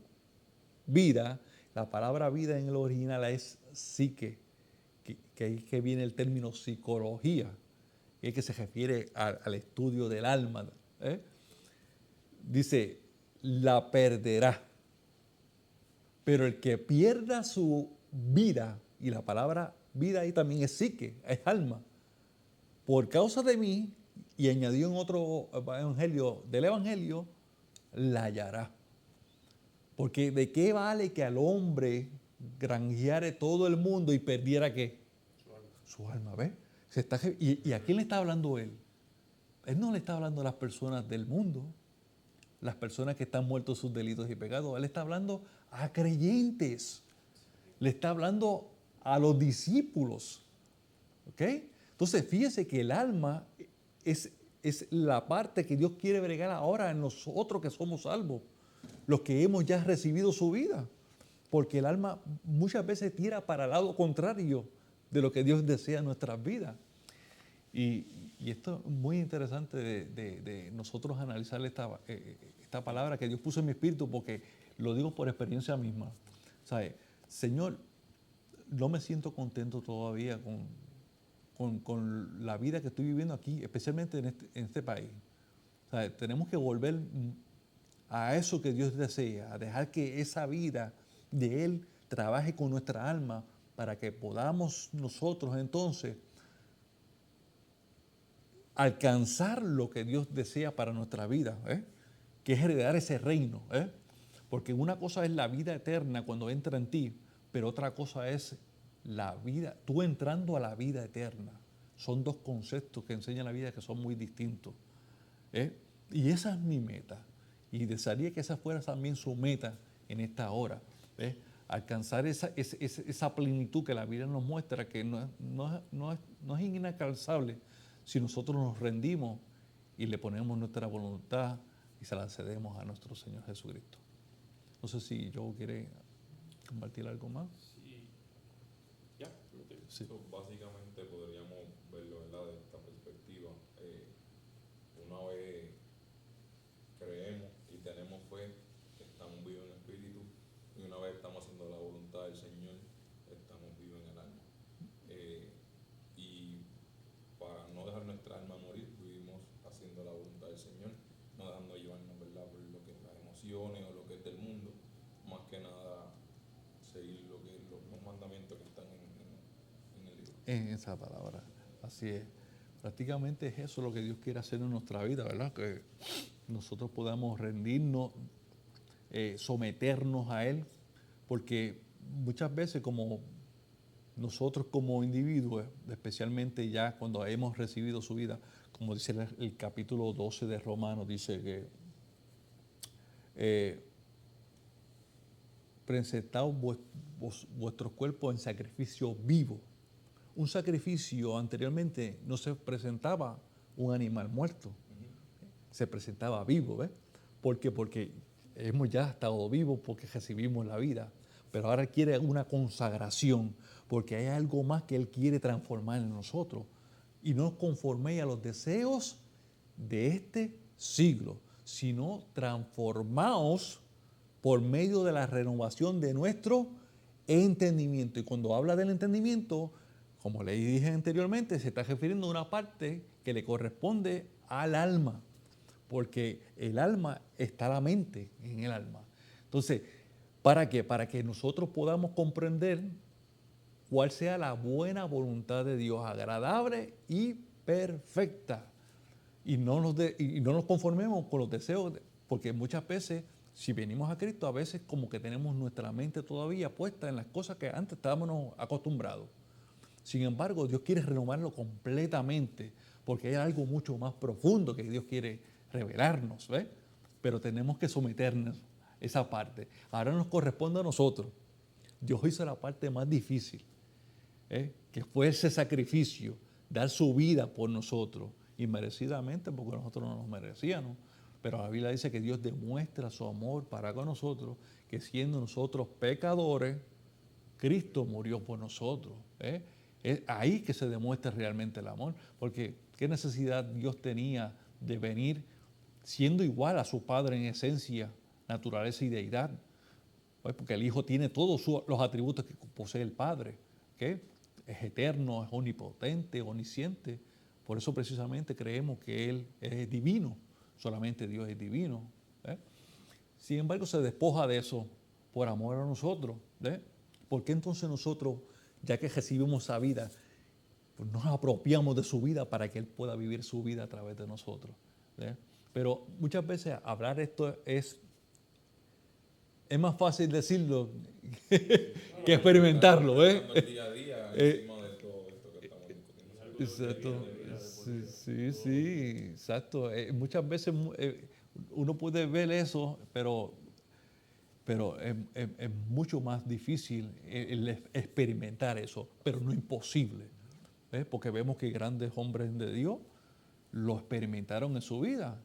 vida, la palabra vida en el original es psique, que ahí que viene el término psicología, que es que se refiere al estudio del alma. Dice, la perderá. Pero el que pierda su vida, y la palabra vida ahí también es psique, es alma, por causa de mí, y añadió en otro evangelio del evangelio, la hallará. Porque ¿de qué vale que al hombre granjeare todo el mundo y perdiera qué? Su alma, ¿ves? ¿Y a quién le está hablando él? Él no le está hablando a las personas del mundo, las personas que están muertos sus delitos y pecados. Él está hablando a creyentes. Le está hablando a los discípulos. ¿Ok? Entonces, fíjese que el alma es la parte que Dios quiere bregar ahora en nosotros que somos salvos, los que hemos ya recibido su vida. Porque el alma muchas veces tira para el lado contrario de lo que Dios desea en nuestras vidas. Y esto es muy interesante de nosotros analizar esta palabra que Dios puso en mi espíritu, porque lo digo por experiencia misma. ¿Sabe? Señor, no me siento contento todavía con la vida que estoy viviendo aquí, especialmente en este país. ¿Sabe? Tenemos que volver a eso que Dios desea, a dejar que esa vida de Él trabaje con nuestra alma para que podamos nosotros entonces alcanzar lo que Dios desea para nuestra vida, que es heredar ese reino. Porque una cosa es la vida eterna cuando entra en ti, pero otra cosa es la vida, tú entrando a la vida eterna. Son dos conceptos que enseña la vida que son muy distintos. Y esa es mi meta. Y desearía que esa fuera también su meta en esta hora. ¿Ves? Alcanzar esa plenitud que la Biblia nos muestra, que no es inalcanzable si nosotros nos rendimos y le ponemos nuestra voluntad y se la cedemos a nuestro Señor Jesucristo. No sé si Joe quiere compartir algo más. Sí. Ya, lo tengo. Sí. So, básicamente podríamos verlo, ¿verdad?, de esta perspectiva. Una vez creemos y tenemos fe, estamos vivos en el Espíritu, y una vez estamos haciendo la voluntad del Señor, estamos vivos en el alma. Y para no dejar nuestra alma morir, vivimos haciendo la voluntad del Señor, no dejando llevarnos, ¿verdad?, por lo que es las emociones o lo que es del mundo, más que nada seguir lo que es los mandamientos que están en el libro. En esa palabra, así es. Prácticamente es eso lo que Dios quiere hacer en nuestra vida, ¿verdad? Que nosotros podamos rendirnos, someternos a Él, porque muchas veces como nosotros como individuos, especialmente ya cuando hemos recibido su vida, como dice el capítulo 12 de Romanos, dice que presentaos vuestros cuerpos en sacrificio vivo. Un sacrificio anteriormente no se presentaba un animal muerto, se presentaba vivo, ¿ves? ¿Por qué? Porque hemos ya estado vivos porque recibimos la vida, pero ahora quiere una consagración, porque hay algo más que Él quiere transformar en nosotros. Y no os conforméis a los deseos de este siglo, sino transformaos por medio de la renovación de nuestro entendimiento. Y cuando habla del entendimiento, como le dije anteriormente, se está refiriendo a una parte que le corresponde al alma, porque el alma está la mente en el alma. Entonces, ¿para qué? Para que nosotros podamos comprender cuál sea la buena voluntad de Dios, agradable y perfecta. Y no nos conformemos con los deseos, porque muchas veces, si venimos a Cristo, a veces como que tenemos nuestra mente todavía puesta en las cosas que antes estábamos acostumbrados. Sin embargo, Dios quiere renovarlo completamente, porque hay algo mucho más profundo que Dios quiere revelarnos, ¿ves? Pero tenemos que someternos a esa parte. Ahora nos corresponde a nosotros. Dios hizo la parte más difícil, que fue ese sacrificio, dar su vida por nosotros, inmerecidamente, porque nosotros no nos merecíamos. Pero la Biblia dice que Dios demuestra su amor para con nosotros, que siendo nosotros pecadores, Cristo murió por nosotros. Es ahí que se demuestra realmente el amor, porque qué necesidad Dios tenía de venir siendo igual a su Padre en esencia, naturaleza y deidad, pues porque el Hijo tiene todos los atributos que posee el Padre, que es eterno, es omnipotente, omnisciente. Por eso precisamente creemos que Él es divino, solamente Dios es divino. Sin embargo, se despoja de eso por amor a nosotros. ¿Por qué entonces nosotros, ya que recibimos esa vida, pues nos apropiamos de su vida para que Él pueda vivir su vida a través de nosotros? Pero muchas veces hablar esto es más fácil decirlo que experimentarlo. El día a día encima de todo esto que estamos discutiendo. Exacto. Sí, exacto. Muchas veces uno puede ver eso, pero es mucho más difícil el experimentar eso, pero no imposible. Porque vemos que grandes hombres de Dios lo experimentaron en su vida.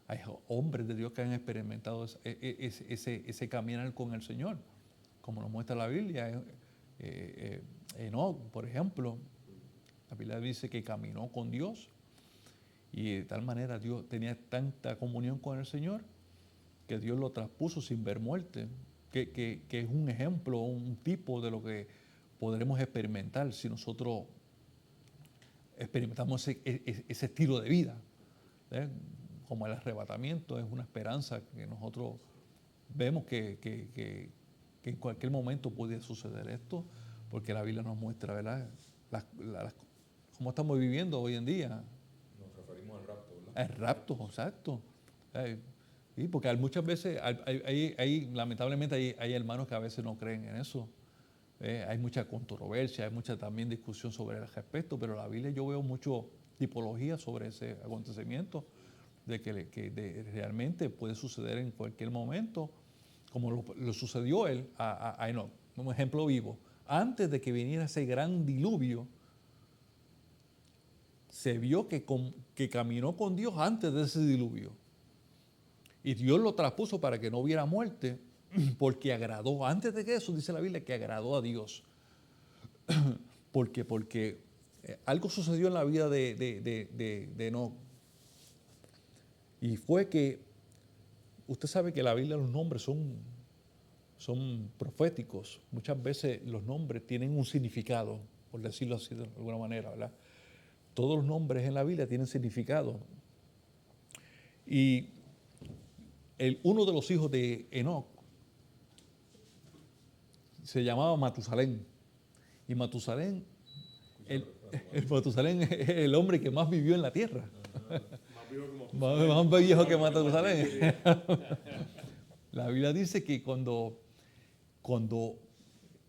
Hay hombres de Dios que han experimentado ese caminar con el Señor, como nos muestra la Biblia. Enoc, por ejemplo, la Biblia dice que caminó con Dios y de tal manera Dios tenía tanta comunión con el Señor que Dios lo traspuso sin ver muerte, que es un ejemplo, un tipo de lo que podremos experimentar si nosotros experimentamos ese estilo de vida. Como el arrebatamiento es una esperanza que nosotros vemos que en cualquier momento puede suceder esto, porque la Biblia nos muestra, ¿verdad?, cómo estamos viviendo hoy en día. Nos referimos al rapto, ¿verdad? El rapto, exacto. Y porque muchas veces, lamentablemente, hay hermanos que a veces no creen en eso. Hay mucha controversia, hay mucha también discusión sobre el respecto, pero en la Biblia yo veo mucha tipología sobre ese acontecimiento. de que realmente puede suceder en cualquier momento, como lo sucedió a Enoc, un ejemplo vivo. Antes de que viniera ese gran diluvio, se vio que caminó con Dios antes de ese diluvio. Y Dios lo traspuso para que no hubiera muerte, porque agradó. Antes de que eso, dice la Biblia, que agradó a Dios. Porque algo sucedió en la vida de Enoc. Y fue que, usted sabe que la Biblia, los nombres son proféticos. Muchas veces los nombres tienen un significado, por decirlo así de alguna manera, ¿verdad? Todos los nombres en la Biblia tienen significado. Y uno de los hijos de Enoc se llamaba Matusalén. Y Matusalén, Matusalén es el hombre que más vivió en la tierra. Más viejo que Matusalén. La Biblia dice que cuando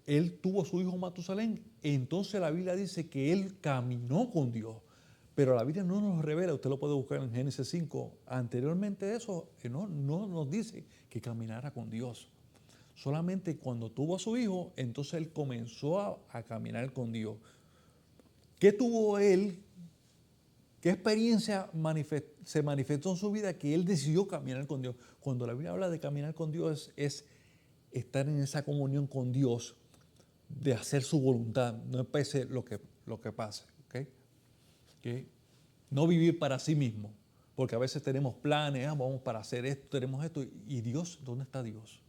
él tuvo a su hijo Matusalén, entonces la Biblia dice que él caminó con Dios. Pero la Biblia no nos revela, usted lo puede buscar en Génesis 5, anteriormente de eso, no nos dice que caminara con Dios. Solamente cuando tuvo a su hijo, entonces él comenzó a caminar con Dios. ¿Qué tuvo él? ¿Qué experiencia se manifestó en su vida que él decidió caminar con Dios? Cuando la Biblia habla de caminar con Dios es estar en esa comunión con Dios, de hacer su voluntad, no pese lo que pase. ¿Okay? No vivir para sí mismo, porque a veces tenemos planes, vamos para hacer esto, tenemos esto, y Dios, ¿dónde está Dios?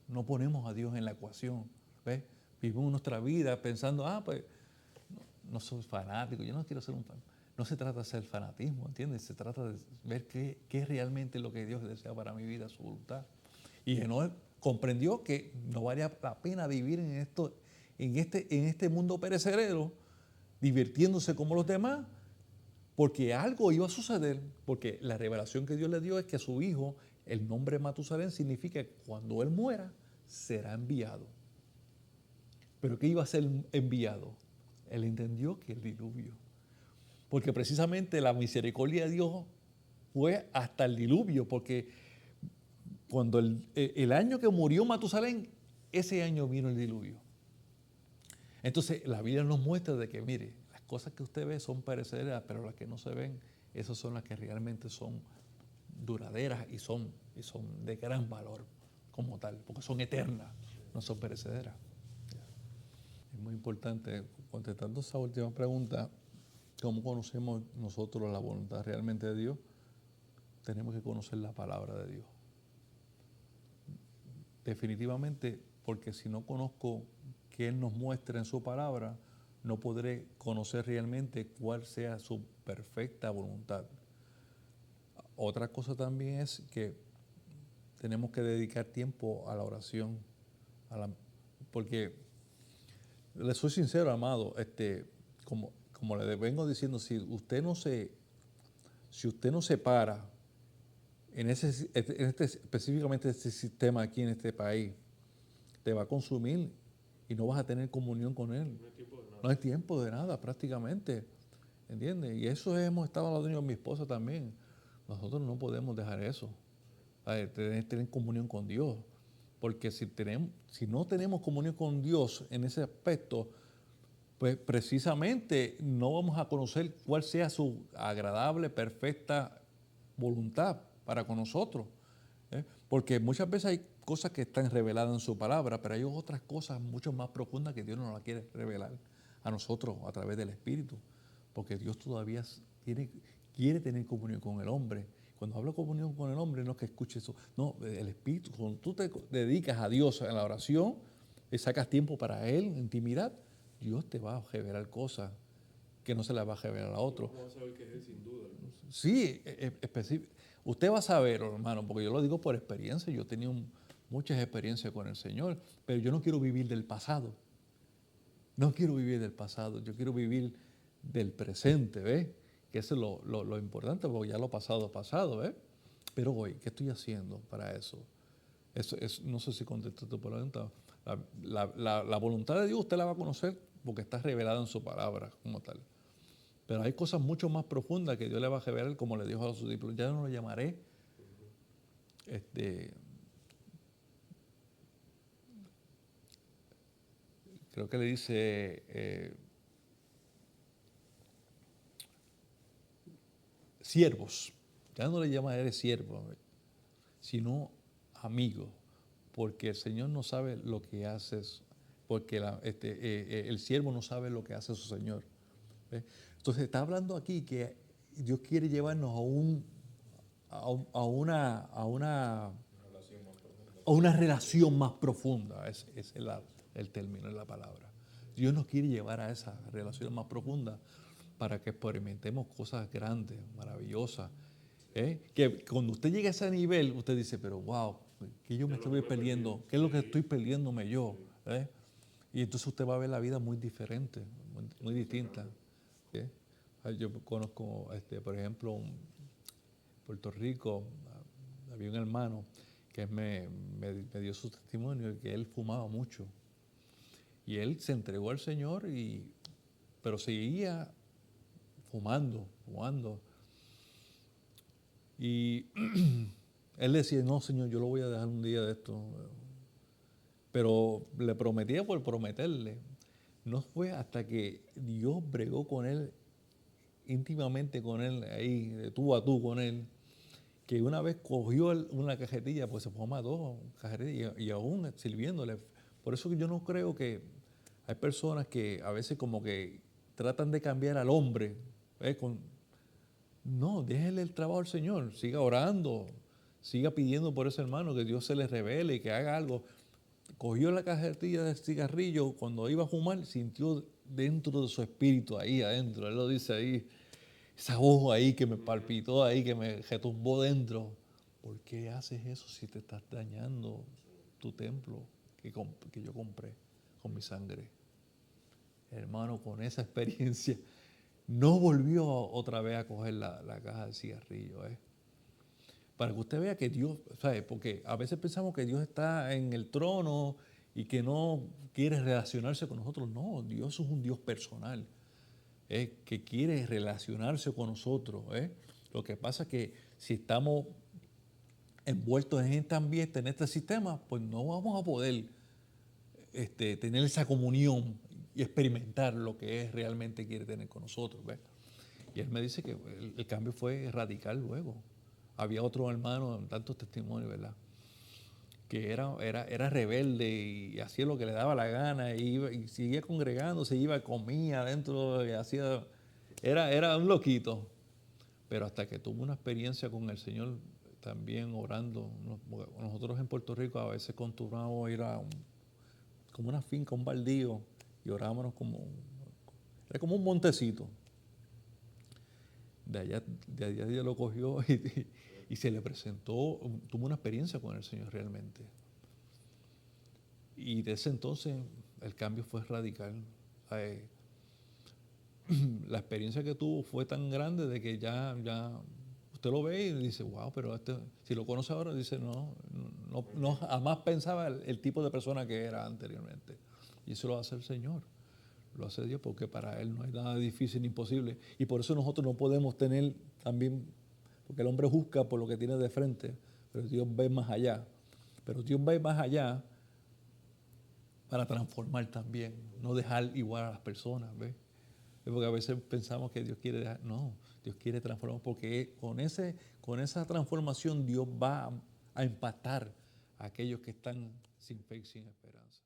No ponemos a Dios en la ecuación. ¿Ves? Vivimos nuestra vida pensando, pues no soy fanático, yo no quiero ser un fanático. No se trata de ser fanatismo, ¿entiendes? Se trata de ver qué es realmente lo que Dios desea para mi vida, su voluntad. Y Enoc comprendió que no valía la pena vivir en este mundo perecedero, divirtiéndose como los demás, porque algo iba a suceder, porque la revelación que Dios le dio es que a su hijo, el nombre Matusalén significa que cuando él muera, será enviado. ¿Pero qué iba a ser enviado? Él entendió que el diluvio. Porque precisamente la misericordia de Dios fue hasta el diluvio, porque cuando el año que murió Matusalén, ese año vino el diluvio. Entonces la Biblia nos muestra de que, mire, las cosas que usted ve son perecederas, pero las que no se ven, esas son las que realmente son duraderas y son de gran valor como tal, porque son eternas, no son perecederas. Es muy importante, contestando esa última pregunta, ¿cómo conocemos nosotros la voluntad realmente de Dios? Tenemos que conocer la palabra de Dios. Definitivamente, porque si no conozco que Él nos muestra en su palabra, no podré conocer realmente cuál sea su perfecta voluntad. Otra cosa también es que tenemos que dedicar tiempo a la oración, porque le soy sincero, amado, como le vengo diciendo, si usted no se para específicamente este sistema aquí en este país, te va a consumir y no vas a tener comunión con Él. No hay tiempo de nada prácticamente, ¿entiendes? Y eso hemos estado hablando yo con mi esposa también. Nosotros no podemos dejar eso, tener comunión con Dios, porque si no tenemos comunión con Dios en ese aspecto, pues precisamente no vamos a conocer cuál sea su agradable, perfecta voluntad para con nosotros. Porque muchas veces hay cosas que están reveladas en su palabra, pero hay otras cosas mucho más profundas que Dios no las quiere revelar a nosotros a través del Espíritu, porque Dios todavía quiere tener comunión con el hombre. Cuando hablo de comunión con el hombre, no es que escuche eso, no, el Espíritu. Cuando tú te dedicas a Dios en la oración, y sacas tiempo para Él, intimidad, Dios te va a revelar cosas que no se las va a revelar a otro. Vamos a saber que es Él, sin duda. Sí, específico. Usted va a saber, hermano, porque yo lo digo por experiencia. Yo he tenido muchas experiencias con el Señor, pero yo no quiero vivir del pasado. No quiero vivir del pasado, yo quiero vivir del presente, ¿ves? Que eso es lo importante, porque ya lo pasado, ¿ves? Pero hoy, ¿qué estoy haciendo para eso? No sé si contesté tu pregunta. La voluntad de Dios usted la va a conocer porque está revelada en su palabra como tal. Pero hay cosas mucho más profundas que Dios le va a revelar, como le dijo a sus discípulos. Ya no lo llamaré creo que le dice siervos. Ya no le llamaré siervos, sino amigos, porque el Señor no sabe lo que haces, porque el siervo no sabe lo que hace su Señor. ¿Ve? Entonces está hablando aquí que Dios quiere llevarnos a una relación más profunda. Es el término, es la palabra. Dios nos quiere llevar a esa relación más profunda para que experimentemos cosas grandes, maravillosas. Que cuando usted llegue a ese nivel, usted dice, pero wow, ¿qué yo me estoy perdiendo? ¿Qué es lo que estoy perdiéndome yo? Y entonces usted va a ver la vida muy diferente, muy distinta. Yo conozco, por ejemplo, en Puerto Rico, había un hermano que me dio su testimonio de que él fumaba mucho. Y él se entregó al Señor, pero seguía fumando. Y él decía, no, Señor, yo lo voy a dejar un día de esto. Pero le prometía por prometerle. No fue hasta que Dios bregó con él, íntimamente con él, ahí, de tú a tú con él, que una vez cogió una cajetilla, pues se fuma dos cajetillas y aún sirviéndole. Por eso que yo no creo que hay personas que a veces como que tratan de cambiar al hombre. No, déjele el trabajo al Señor, siga orando, siga pidiendo por ese hermano que Dios se le revele y que haga algo. Cogió la cajetilla de cigarrillo, cuando iba a fumar, sintió dentro de su espíritu, ahí adentro, él lo dice ahí, esa voz ahí que me palpitó ahí, que me retumbó dentro. ¿Por qué haces eso si te estás dañando tu templo que yo compré con mi sangre? Hermano, con esa experiencia, no volvió otra vez a coger la caja de cigarrillo. Para que usted vea que Dios, ¿sabe? Porque a veces pensamos que Dios está en el trono y que no quiere relacionarse con nosotros. No, Dios es un Dios personal, que quiere relacionarse con nosotros. Lo que pasa es que si estamos envueltos en este ambiente, en este sistema, pues no vamos a poder tener esa comunión y experimentar lo que es realmente quiere tener con nosotros. ¿Ves? Y él me dice que el cambio fue radical luego. Había otro hermano, tantos testimonios, ¿verdad? Que era rebelde y hacía lo que le daba la gana y seguía congregándose, iba, comía adentro y hacía... Era un loquito. Pero hasta que tuvo una experiencia con el Señor también orando. Nosotros en Puerto Rico a veces conturnábamos ir a como una finca, un baldío, y orábamos era como un montecito. De allá Dios lo cogió y se le presentó, tuvo una experiencia con el Señor realmente. Y de ese entonces el cambio fue radical. La experiencia que tuvo fue tan grande de que ya usted lo ve y dice, wow, pero si lo conoce ahora, dice, no jamás pensaba el tipo de persona que era anteriormente. Y eso lo hace el Señor, lo hace Dios, porque para Él no hay nada difícil ni imposible. Y por eso nosotros no podemos tener también, porque el hombre juzga por lo que tiene de frente, pero Dios ve más allá. Pero Dios ve más allá para transformar también, no dejar igual a las personas, ¿ves? Porque a veces pensamos que Dios quiere dejar, no, Dios quiere transformar, porque con esa transformación Dios va a impactar a aquellos que están sin fe y sin esperanza.